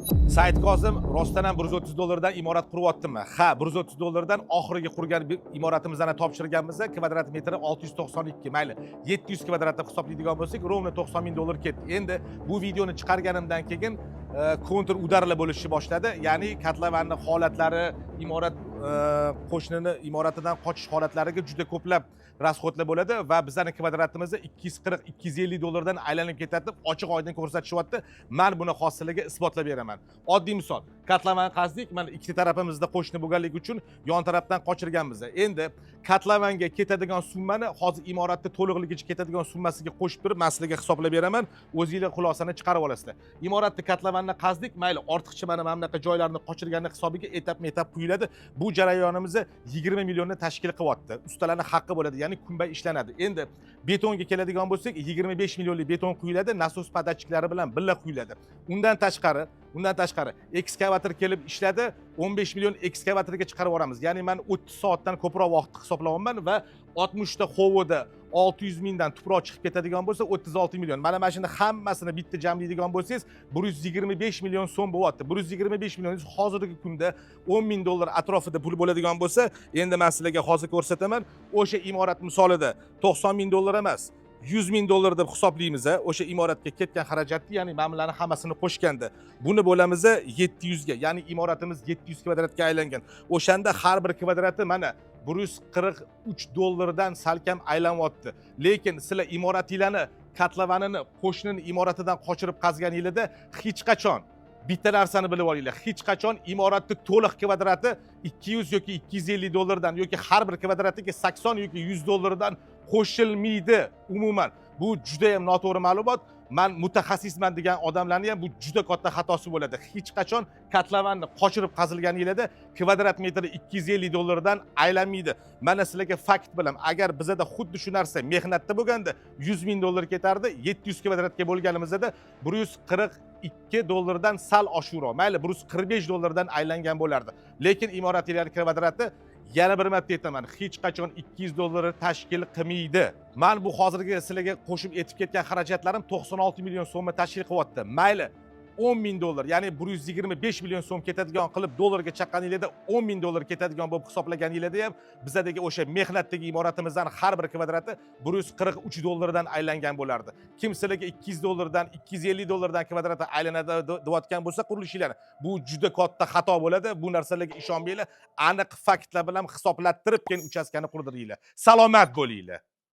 Said Kozim rostdan ham $130 dan imorat quryaptimi? Ha, $130 dan oxirgi qurgan imoratimizni topshirganmiz. Kvadrat metri 692. Mayli, 700 kvadrat deb hisoblaydigan bo'lsak, rovno $90,000 ketdi. Endi bu videoni chiqarganimdan keyin kontur udarlar bo'lishni boshladi. Ya'ni kotlavanning holatlari, imorat qo'shnini imoratidan qochish holatlariga juda ko'plab rasxodlar bo'ladi va bizning kvadratimizni $240-250 dan aylanib ketadi deb ochiq oydin ko'rsatishyapti. Men buni hosiliga isbotlab beraman. Oddiy misol, kotlavan qazdik, mana ikki tarafimizda qo'shni bo'lganligi uchun yon tarafdan qochirganmiz. Endi kotlavanga ketadigan summani hozir imoratda to'liqligicha ketadigan summasiga qo'shib berib, men sizlarga hisoblab beraman. O'zingizlar xulosani chiqarib olasizlar. Imoratda kotlavanni qazdik, mayli ortiqcha mana bunaqa joylarni qochirganning hisobiga etap-metap quyiladi. Bu jarayonimizni 20 millionni tashkil qilyapti. Ustalarning haqqi bo'ladi, ya'ni kunbay ishlanadi. Endi betonga keladigan bo'lsak, 25 millionlik beton quyiladi, nasos podatchiklari bilan birga quyiladi. Undan tashqari ekskavator kelib ishladi, 15 million ekskavatorga chiqarib yuboramiz. Ya'ni men 30 soatdan ko'proq vaqt hisoblayapman va 60 ta hovida 600 mingdan tuproq chiqib ketadigan bo'lsa 36 million. Mana shuni hammasini bitta jamlaydigan bo'lsangiz 125 million so'm bo'lyapti. 125 million hozirgi kunda $10,000 atrofida pul bo'ladigan bo'lsa, endi men sizlarga hozir ko'rsataman. O'sha imorat misolida $90,000 emas, $100,000 deb hisoblaymiz. O'sha imoratga ketgan xarajatni, ya'ni ma'mullarni hammasini qo'shganda buni bo'lamiz 700 ga, ya'ni imoratimiz 700 kvadratga aylangan. O'shanda har bir kvadrati mana $143 dan salkam aylanyapti. Lekin sizlar imoratinglarni, kotlavanini qo'shnining imoratidan qochirib qazganingizda hech qachon bitta narsani bilib olinglar. Hech qachon imoratning to'liq kvadrati 200 yoki $250 dan yoki har bir kvadratiga 80 yoki $100 dan qo'shilmaydi umuman. Bu juda ham noto'g'ri ma'lumot. Men mutaxassisman degan odamlarning ham bu juda katta xatosi bo'ladi. Hech qachon kotlavanni qochirib qazilganingizda kvadrat metri $250 dan aylanmaydi. Mana sizlarga fakt bilan, agar bizda xuddi shu narsa mehnatda bo'lganda $100,000 ketardi, 700 kvadratga bo'lganimizda $142 dan sal oshiqroq, mayli $145 dan aylangan bo'lardi. Lekin imoratlar kvadrati yana bir marta aytaman, hech qachon $200 tashkil qilmaydi. Men bu hozirgi sizlarga qo'shib etib ketgan xarajatlarim 96 million so'mni tashkil qilyapti. Mayli $10,000, ya'ni 125 million so'm ketadigan qilib dollarga chaqqaningizda $10,000 ketadigan bo'lib hisoblaganingizda ham bizdagi o'sha mehnatdagi imoratimizdan har bir kvadrati $143 dan aylangan bo'lardi. Kim sizlarga $200 dan $250 dan kvadrati aylanadi deyotgan bo'lsa, qurilishchilar, bu juda katta xato bo'ladi. Bu narsalarga ishonmanglar. Aniq faktlar bilan hisoblattirib keyin uchastkani qurdiringlar. Salomat bo'linglar.